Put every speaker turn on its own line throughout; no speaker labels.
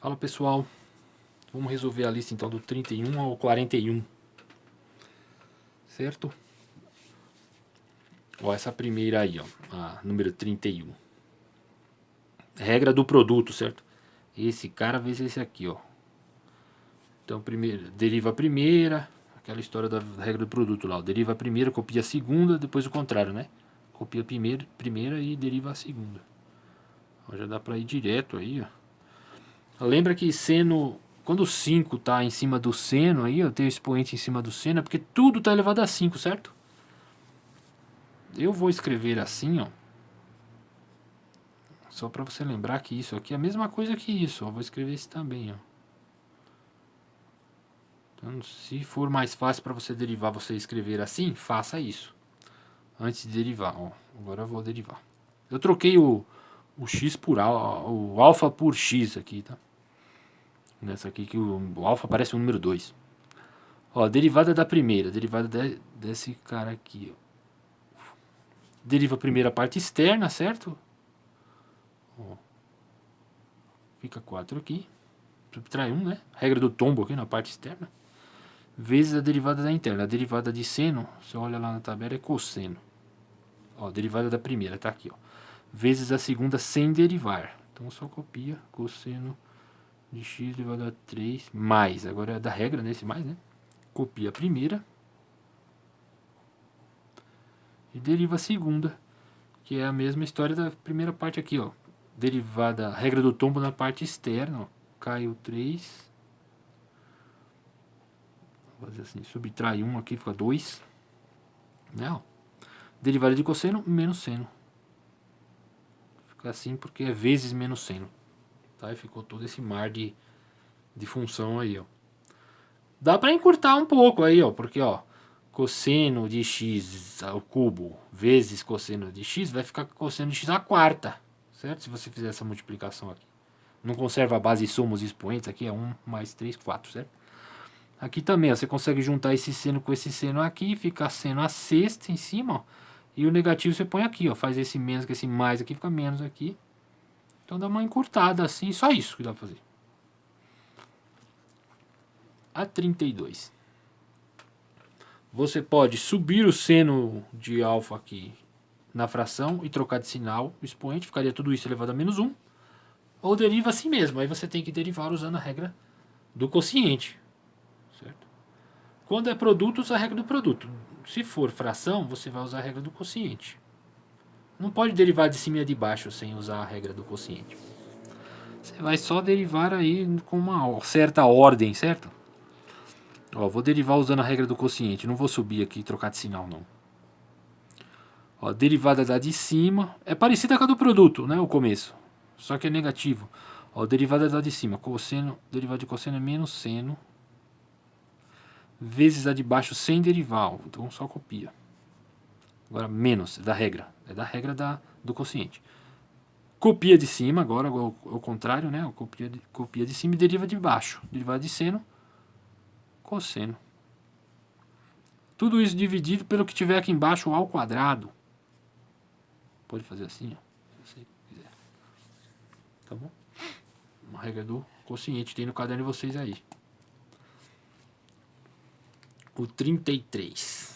Fala pessoal, vamos resolver a lista então do 31 ao 41, certo? Ó, essa primeira aí, ó, a número 31. Regra do produto, certo? Esse cara vezes esse aqui, ó. Então, primeiro, deriva a primeira, aquela história da regra do produto lá. Ó. Deriva a primeira, copia a segunda, depois o contrário, né? Copia a primeira e deriva a segunda. Ó, já dá pra ir direto aí, ó. Lembra que seno, quando o 5 tá em cima do seno aí, ó, tem o expoente em cima do seno, é porque tudo tá elevado a 5, certo? Eu vou escrever assim, ó. Só para você lembrar que isso aqui é a mesma coisa que isso, ó. Vou escrever esse também, ó. Então, se for mais fácil para você derivar, você escrever assim, faça isso. Antes de derivar, ó. Agora eu vou derivar. Eu troquei o x por o alfa por x aqui, tá? Nessa aqui que o alfa parece o número 2. Ó, derivada da primeira, derivada desse cara aqui, ó. Deriva a primeira parte externa, certo? Ó. Fica 4 aqui. Subtrai 1, né? Regra do tombo aqui na parte externa. Vezes a derivada da interna. A derivada de seno, você olha lá na tabela, é cosseno. Ó, a derivada da primeira, tá aqui, ó. Vezes a segunda sem derivar. Então só copia cosseno de x elevado a 3 mais. Agora é da regra, nesse mais, né? Copia a primeira. E deriva a segunda, que é a mesma história da primeira parte aqui, ó. Derivada, regra do tombo na parte externa, ó. Cai o 3. Vou fazer assim, subtrai 1 aqui, fica 2. Né, ó. Derivada de cosseno menos seno. Fica assim porque é vezes menos seno. Tá? E ficou todo esse mar de função aí, ó. Dá para encurtar um pouco aí, ó, porque, ó, cosseno de x ao cubo vezes cosseno de x vai ficar cosseno de x à quarta, certo? Se você fizer essa multiplicação aqui. Não conserva a base e soma os expoentes, aqui é 1 mais 3, 4, certo? Aqui também, ó, você consegue juntar esse seno com esse seno aqui, fica seno a sexta em cima, ó. E o negativo você põe aqui, ó, faz esse menos com esse mais aqui, fica menos aqui. Então dá uma encurtada assim, só isso que dá pra fazer. A 32. Você pode subir o seno de alfa aqui na fração e trocar de sinal o expoente, ficaria tudo isso elevado a menos 1. Ou deriva assim mesmo, aí você tem que derivar usando a regra do quociente. Certo? Quando é produto, usa a regra do produto. Se for fração, você vai usar a regra do quociente. Não pode derivar de cima e de baixo sem usar a regra do quociente. Você vai só derivar aí com uma certa ordem, certo? Ó, vou derivar usando a regra do quociente. Não vou subir aqui e trocar de sinal, não. Ó, derivada da de cima. É parecida com a do produto, né? O começo. Só que é negativo. Ó, derivada da de cima. Cosseno, derivada de cosseno é menos seno. Vezes a de baixo sem derivar. Então só copia. Agora menos, é da regra. É da regra do quociente. Copia de cima, agora ao contrário, né? Copia de cima e deriva de baixo. Derivada de seno, cosseno. Tudo isso dividido pelo que tiver aqui embaixo ao quadrado. Pode fazer assim, ó, se você quiser. Tá bom? Uma regra do quociente tem no caderno de vocês aí. O 33.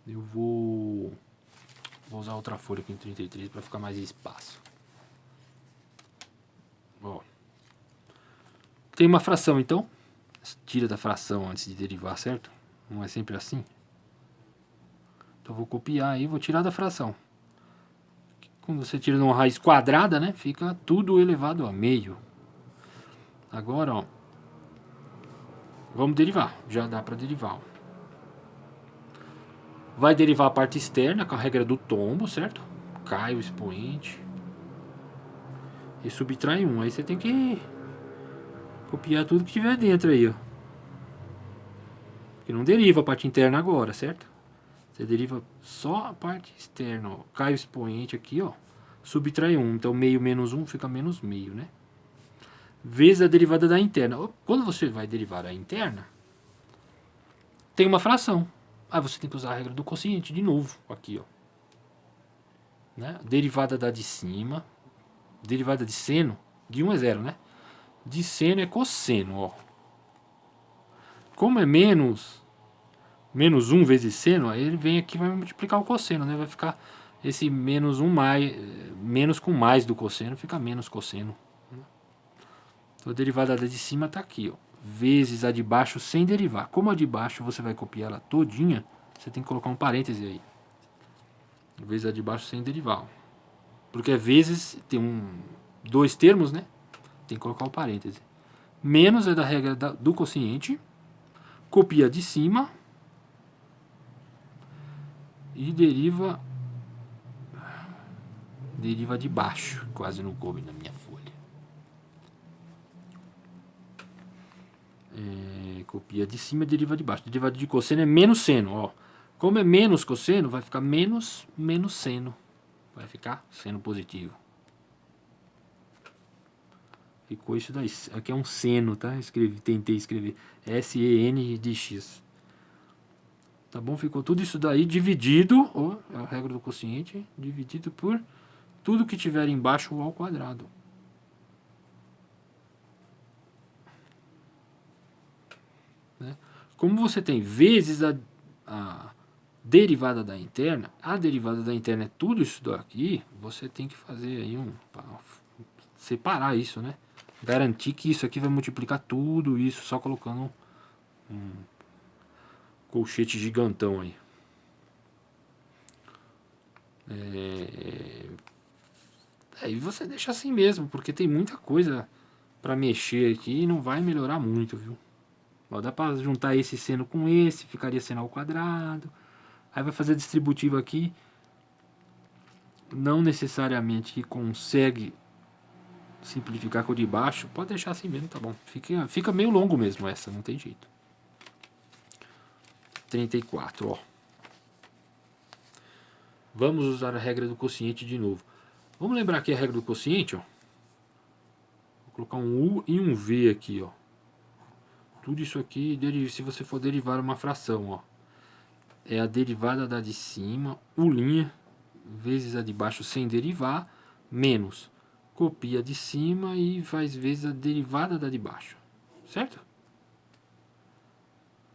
Eu vou usar outra folha aqui no 33 para ficar mais espaço. Ó. Tem uma fração, então. Tira da fração antes de derivar, certo? Não é sempre assim? Então eu vou copiar aí, vou tirar da fração. Quando você tira numa raiz quadrada, né? Fica tudo elevado a meio. Agora, ó. Vamos derivar. Já dá para derivar, ó. Vai derivar a parte externa com a regra do tombo, certo? Cai o expoente. E subtrai 1. Aí você tem que copiar tudo que tiver dentro aí, ó. Porque não deriva a parte interna agora, certo? Você deriva só a parte externa, ó. Cai o expoente aqui, ó. Subtrai 1. Então meio menos 1 fica menos meio, né? Vezes a derivada da interna. Quando você vai derivar a interna, tem uma fração. Aí você tem que usar a regra do quociente de novo, aqui, ó. Né? Derivada da de cima, Derivada de seno, de 1 é 0, né? De seno é cosseno, ó. Como é menos 1 vezes seno, aí ele vem aqui e vai multiplicar o cosseno, né? Vai ficar esse menos 1 mais, menos com mais do cosseno, fica menos cosseno. Então a derivada da de cima está aqui, ó, vezes a de baixo sem derivar. Como a de baixo você vai copiar ela todinha, você tem que colocar um parêntese aí. Vezes a de baixo sem derivar. Ó. Porque é vezes, tem dois termos, né? Tem que colocar um parêntese. Menos é da regra do quociente. Copia de cima. E deriva de baixo. Quase não coube na minha folha. Copia de cima e deriva de baixo. Derivada de cosseno é menos seno. Ó. Como é menos cosseno, vai ficar menos seno. Vai ficar seno positivo. Ficou isso daí. Aqui é um seno, tá? Tentei escrever. S-E-N de X. Tá bom? Ficou tudo isso daí dividido, ó, é a regra do quociente, dividido por tudo que tiver embaixo ao quadrado. Né? Como você tem vezes a derivada da interna, a derivada da interna é tudo isso daqui, você tem que fazer aí separar isso, né? Garantir que isso aqui vai multiplicar tudo isso só colocando um colchete gigantão aí. E você deixa assim mesmo, porque tem muita coisa para mexer aqui e não vai melhorar muito, viu? Ó, dá para juntar esse seno com esse, ficaria seno ao quadrado. Aí vai fazer distributivo aqui. Não necessariamente consegue simplificar com o de baixo. Pode deixar assim mesmo, tá bom. Fica meio longo mesmo essa, não tem jeito. 34, ó. Vamos usar a regra do quociente de novo. Vamos lembrar aqui a regra do quociente, ó. Vou colocar um U e um V aqui, ó. Tudo isso aqui, se você for derivar uma fração, ó. É a derivada da de cima, U', vezes a de baixo sem derivar, menos. Copia de cima e faz vezes a derivada da de baixo. Certo?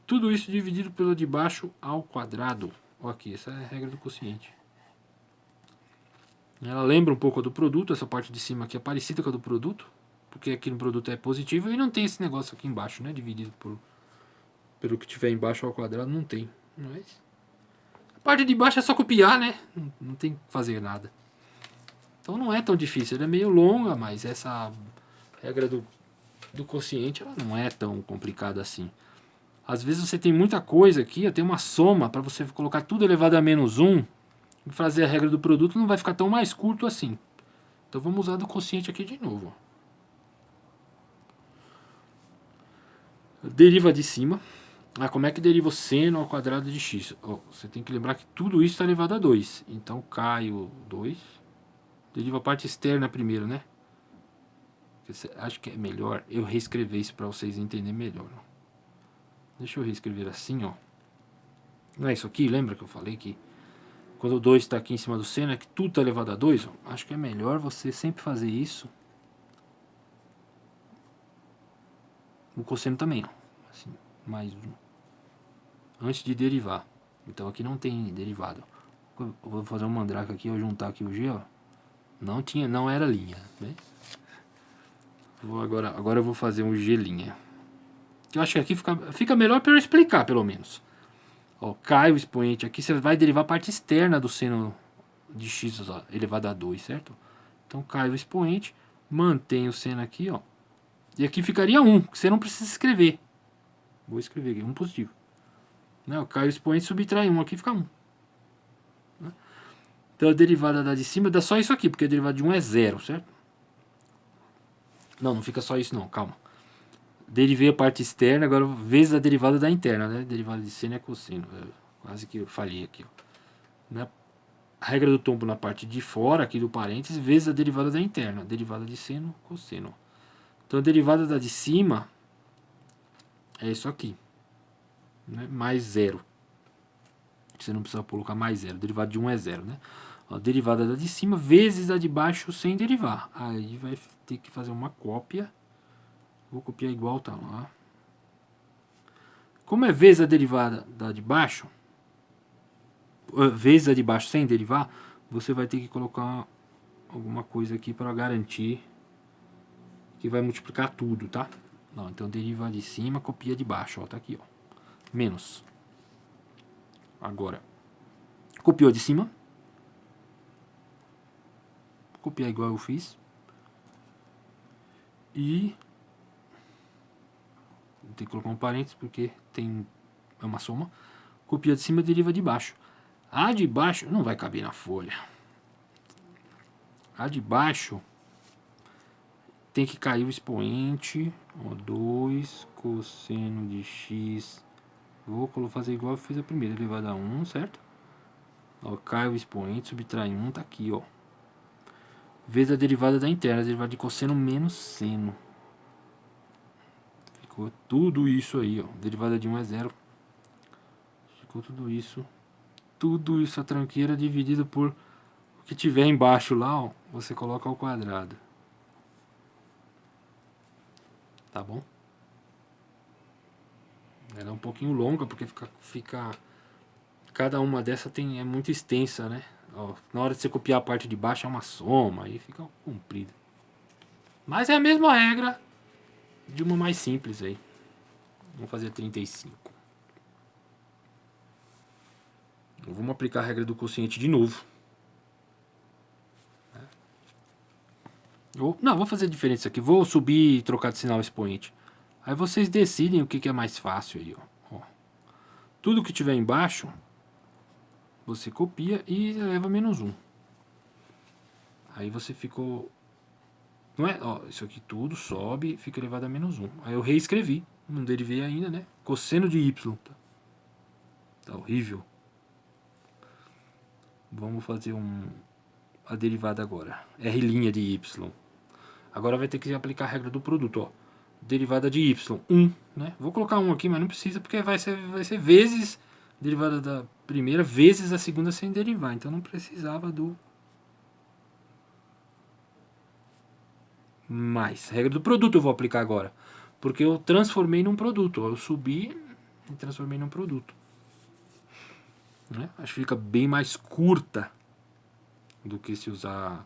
Tudo isso dividido pelo de baixo ao quadrado. Ó, aqui, essa é a regra do quociente. Ela lembra um pouco do produto, essa parte de cima aqui é parecida com a do produto, porque aqui no produto é positivo e não tem esse negócio aqui embaixo, né? Dividido pelo que tiver embaixo ao quadrado, não tem. Mas a parte de baixo é só copiar, né? Não tem que fazer nada. Então não é tão difícil, ela é meio longa, mas essa regra do quociente ela não é tão complicada assim. Às vezes você tem muita coisa aqui, tem uma soma para você colocar tudo elevado a menos 1 e fazer a regra do produto não vai ficar tão mais curto assim. Então vamos usar do quociente aqui de novo. Deriva de cima. Como é que deriva o seno ao quadrado de x? Você tem que lembrar que tudo isso está elevado a 2. Então cai o 2. Deriva a parte externa primeiro, né? Acho que é melhor eu reescrever isso para vocês entenderem melhor. Deixa eu reescrever assim, ó. Não é isso aqui? Lembra que eu falei que quando o 2 está aqui em cima do seno é que tudo está elevado a 2? Acho que é melhor você sempre fazer isso. O cosseno também, ó. Assim, mais um. Antes de derivar. Então aqui não tem derivado. Eu vou fazer um mandrake aqui, eu juntar aqui o G, ó. Não era linha, né? Agora eu vou fazer um G linha. Eu acho que aqui fica melhor para eu explicar, pelo menos. Ó, cai o expoente aqui, você vai derivar a parte externa do seno de x ó, elevado a 2, certo? Então cai o expoente, mantém o seno aqui, ó. E aqui ficaria 1, que você não precisa escrever. Vou escrever aqui, 1 positivo. Não, cai o expoente, subtrai 1, aqui fica 1. Né? Então a derivada da de cima dá só isso aqui, porque a derivada de 1 é 0, certo? Não fica só isso não, calma. Derivei a parte externa, agora vezes a derivada da interna, né? Derivada de seno é cosseno. Quase que eu falhei aqui, ó. A regra do tombo na parte de fora, aqui do parênteses, vezes a derivada da interna. Derivada de seno, cosseno. Então a derivada da de cima é isso aqui. Né? Mais 0. Você não precisa colocar mais 0. Derivada de 1 é 0, né? Ó, derivada da de cima vezes a de baixo sem derivar. Aí vai ter que fazer uma cópia. Vou copiar igual tá lá. Como é vezes a derivada da de baixo, vezes a de baixo sem derivar, você vai ter que colocar alguma coisa aqui para garantir que vai multiplicar tudo, tá? Não, então deriva de cima, copia de baixo, ó, tá aqui, ó. Menos. Agora, copiou de cima. Copiar igual eu fiz. E tem que colocar um parênteses porque é uma soma. Copia de cima, deriva de baixo. A de baixo não vai caber na folha. A de baixo tem que cair o expoente. Ó, 2 cosseno de x. Vou fazer igual eu fiz a primeira, elevado a 1, certo? Ó, cai o expoente, subtrai 1, tá aqui, ó. Vezes a derivada da interna, a derivada de cosseno menos seno. Ficou tudo isso aí, ó. Derivada de 1 é 0. Ficou tudo isso. Tudo isso, a tranqueira dividido por o que tiver embaixo lá, ó. Você coloca ao quadrado. Tá bom? Ela é um pouquinho longa, porque fica cada uma dessa é muito extensa, né? Ó, na hora de você copiar a parte de baixo é uma soma, aí fica comprido. Mas é a mesma regra de uma mais simples aí. Vamos fazer 35. Vamos aplicar a regra do quociente de novo. Não, vou fazer diferente isso aqui. Vou subir e trocar de sinal o expoente. Aí vocês decidem o que é mais fácil aí, ó. Tudo que tiver embaixo, você copia e eleva menos 1. Aí você ficou... Não é? Ó, isso aqui tudo sobe e fica elevado a menos 1. Aí eu reescrevi. Não derivei ainda, né? Cosseno de y. Tá horrível. Vamos fazer a derivada agora. R' de y. Agora vai ter que aplicar a regra do produto, ó. Derivada de y, 1, né? Vou colocar 1 aqui, mas não precisa porque vai ser vezes derivada da primeira vezes a segunda sem derivar. Então não precisava do mais. Regra do produto eu vou aplicar agora. Porque eu transformei num produto. Eu subi e transformei num produto. Né? Acho que fica bem mais curta do que se usar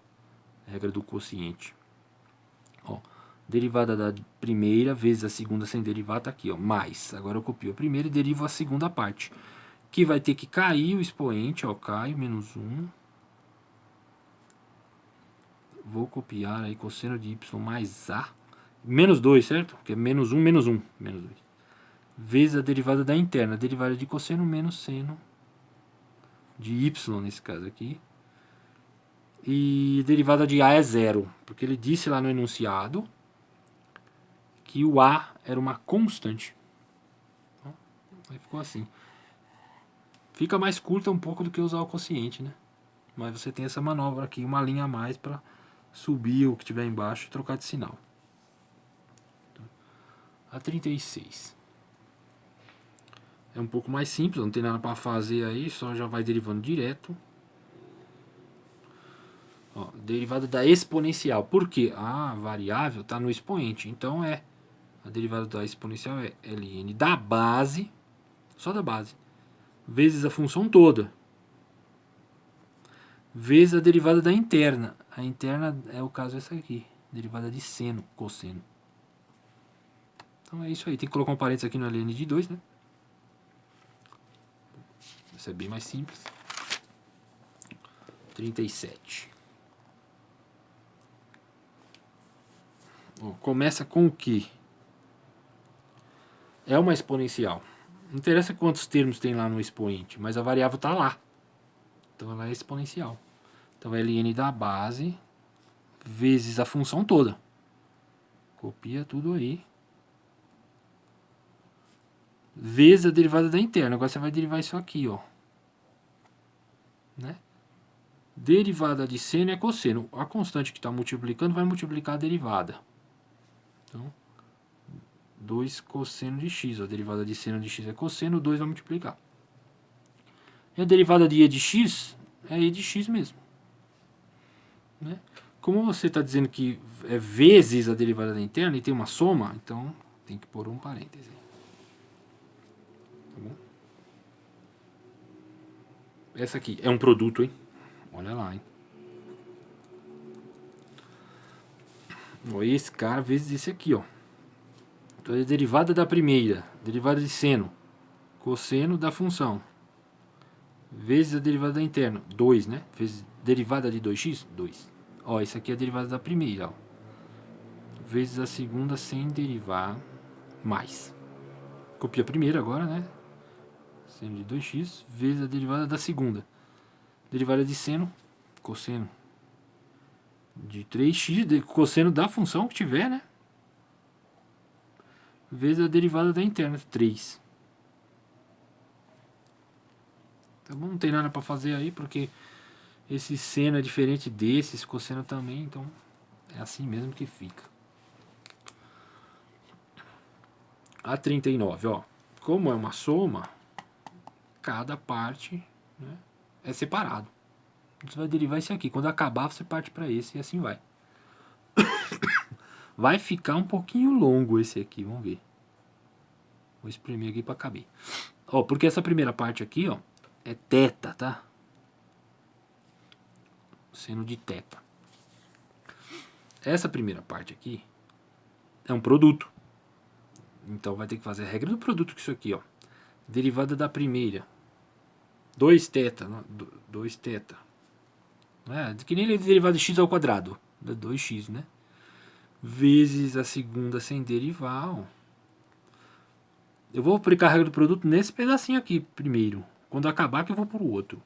a regra do quociente. Ó, derivada da primeira vezes a segunda sem derivar tá aqui, ó, mais. Agora eu copio a primeira e derivo a segunda parte. Que vai ter que cair o expoente, ó, cai, menos 1. Vou copiar aí cosseno de y mais a. Menos 2, certo? Porque é menos 1, menos 1. Menos 2. Vezes a derivada da interna. A derivada de cosseno menos seno. De y nesse caso aqui. E derivada de a é 0. Porque ele disse lá no enunciado que o a era uma constante. Aí ficou assim. Fica mais curta um pouco do que usar o quociente, né? Mas você tem essa manobra aqui, uma linha a mais para subir o que tiver embaixo e trocar de sinal. A 36. É um pouco mais simples, não tem nada para fazer aí, só já vai derivando direto. Ó, derivada da exponencial. Por quê? A variável está no expoente, então a derivada da exponencial é ln da base, só da base, vezes a função toda, vezes a derivada da interna. A interna é o caso essa aqui, derivada de seno, cosseno. Então é isso aí, tem que colocar um parênteses aqui no ln de 2, né? Isso é bem mais simples. 37. Ó, começa com o que? É uma exponencial. Não interessa quantos termos tem lá no expoente, mas a variável está lá. Então ela é exponencial. Então é ln da base vezes a função toda. Copia tudo aí. Vezes a derivada da interna. Agora você vai derivar isso aqui, ó. Né? Derivada de seno é cosseno. A constante que está multiplicando vai multiplicar a derivada. Então, 2 cosseno de x. A derivada de seno de x é cosseno, 2 vai multiplicar. E a derivada de e de x é e de x mesmo. né? Como você está dizendo que é vezes a derivada da interna e tem uma soma, então tem que pôr um parêntese. Tá bom? Essa aqui é um produto, hein? Olha lá, hein? Esse cara vezes esse aqui, ó. Então é a derivada da primeira, derivada de seno, cosseno da função, vezes a derivada da interna, 2, né? Vezes derivada de 2x, 2. Ó, isso aqui é a derivada da primeira, ó. Vezes a segunda sem derivar, mais. Copia a primeira agora, né? Seno de 2x, vezes a derivada da segunda. Derivada de seno, cosseno de 3x, cosseno da função que tiver, né? Vezes a derivada da interna, 3. Tá bom? Não tem nada para fazer aí, porque esse seno é diferente desse, esse cosseno também, então é assim mesmo que fica. A 39, ó. Como é uma soma, cada parte, né, é separado. Você vai derivar esse aqui. Quando acabar, você parte para esse e assim vai. Vai ficar um pouquinho longo esse aqui, vamos ver. Vou espremer aqui para caber. Ó, porque essa primeira parte aqui, ó, é teta, tá? Seno de teta. Essa primeira parte aqui é um produto. Então vai ter que fazer a regra do produto com isso aqui, ó. Derivada da primeira. 2 teta. 2 teta. É, que nem derivada de x ao quadrado. 2x, né? Vezes a segunda sem derivar, ó. Eu vou aplicar a regra do produto nesse pedacinho aqui primeiro. Quando acabar que eu vou pro outro.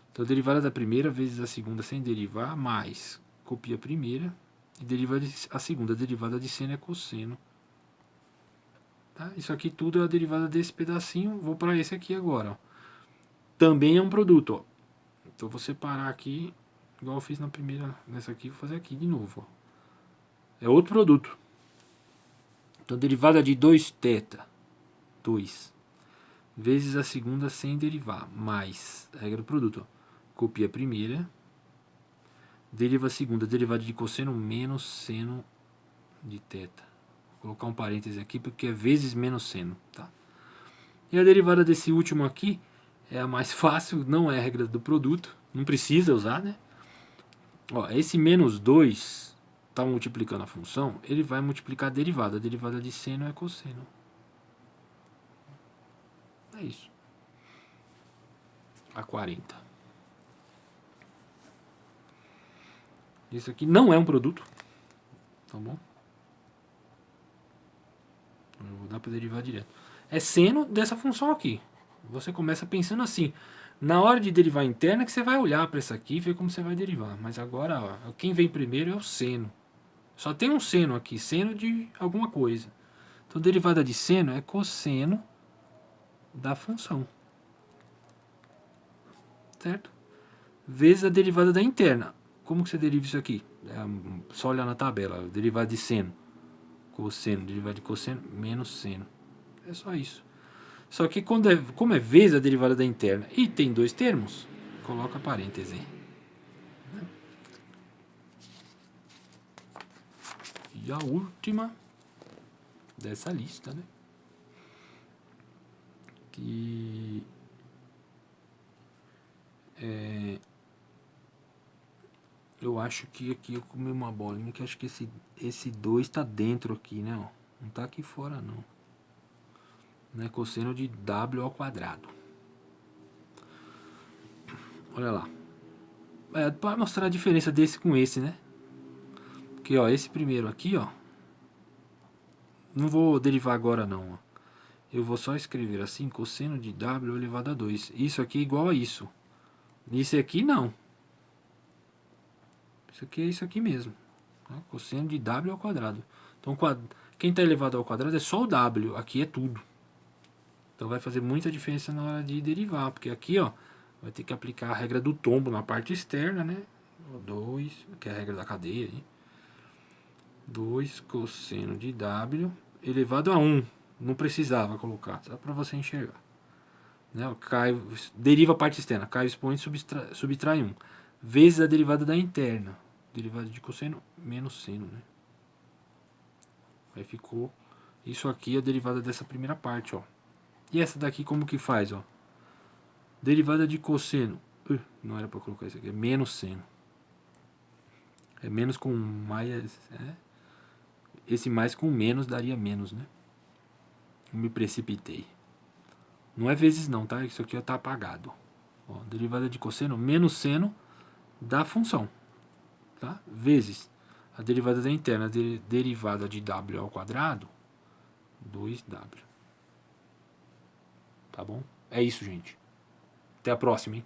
Então, derivada da primeira vezes a segunda sem derivar, mais. Copia a primeira e deriva a segunda. A derivada de seno é cosseno. Tá? Isso aqui tudo é a derivada desse pedacinho. Vou para esse aqui agora. Ó. Também é um produto. Ó. Então, vou separar aqui, igual eu fiz na primeira. Nessa aqui, vou fazer aqui de novo. Ó. É outro produto. Então, derivada de 2 teta. 2. Vezes a segunda sem derivar. Mais. Regra do produto. Ó. Copia a primeira. Deriva a segunda. Derivada de cosseno menos seno de teta. Vou colocar um parêntese aqui porque é vezes menos seno. Tá? E a derivada desse último aqui é a mais fácil. Não é a regra do produto. Não precisa usar, né? Ó, esse menos 2 está multiplicando a função. Ele vai multiplicar a derivada. A derivada de seno é cosseno. É isso. A 40. Isso aqui não é um produto. Tá bom? Não vou dar para derivar direto. É seno dessa função aqui. Você começa pensando assim. Na hora de derivar interna que você vai olhar para isso aqui e ver como você vai derivar. Mas agora, ó, quem vem primeiro é o seno. Só tem um seno aqui. Seno de alguma coisa. Então, derivada de seno é cosseno da função. Certo? Vezes a derivada da interna. Como que você deriva isso aqui? É só olhar na tabela. Derivada de seno. Cosseno. Derivada de cosseno menos seno. É só isso. Só que como é vezes a derivada da interna e tem dois termos, coloca parêntese. E a última dessa lista, né? Que eu acho que aqui eu comi uma bolinha que acho que esse 2 está dentro aqui, né? Ó. Não está aqui fora, não. Né? Cosseno de W ao quadrado. Olha lá. Para mostrar a diferença desse com esse, né? Porque, ó, esse primeiro aqui, ó. Não vou derivar agora, não, ó. Eu vou só escrever assim, cosseno de W elevado a 2. Isso aqui é igual a isso. Isso aqui não. Isso aqui é isso aqui mesmo. Né? Cosseno de W ao quadrado. Então, quem está elevado ao quadrado é só o W. Aqui é tudo. Então, vai fazer muita diferença na hora de derivar. Porque aqui, ó, vai ter que aplicar a regra do tombo na parte externa, né? 2, que é a regra da cadeia. 2 cosseno de W elevado a 1. Não precisava colocar, só para você enxergar. Né? Deriva a parte externa. Cai o expoente, subtrai 1. vezes a derivada da interna. Derivada de cosseno menos seno, né? Aí ficou... Isso aqui é a derivada dessa primeira parte, ó. E essa daqui como que faz, ó? Derivada de cosseno. Não era para colocar isso aqui, é menos seno. É menos com mais... Esse mais com menos daria menos, né? Eu me precipitei. Não é vezes não, tá? Isso aqui tá apagado. Ó, derivada de cosseno menos seno da função. Tá? Vezes a derivada da interna, derivada de w ao quadrado, 2w. Tá bom? É isso, gente. Até a próxima, hein?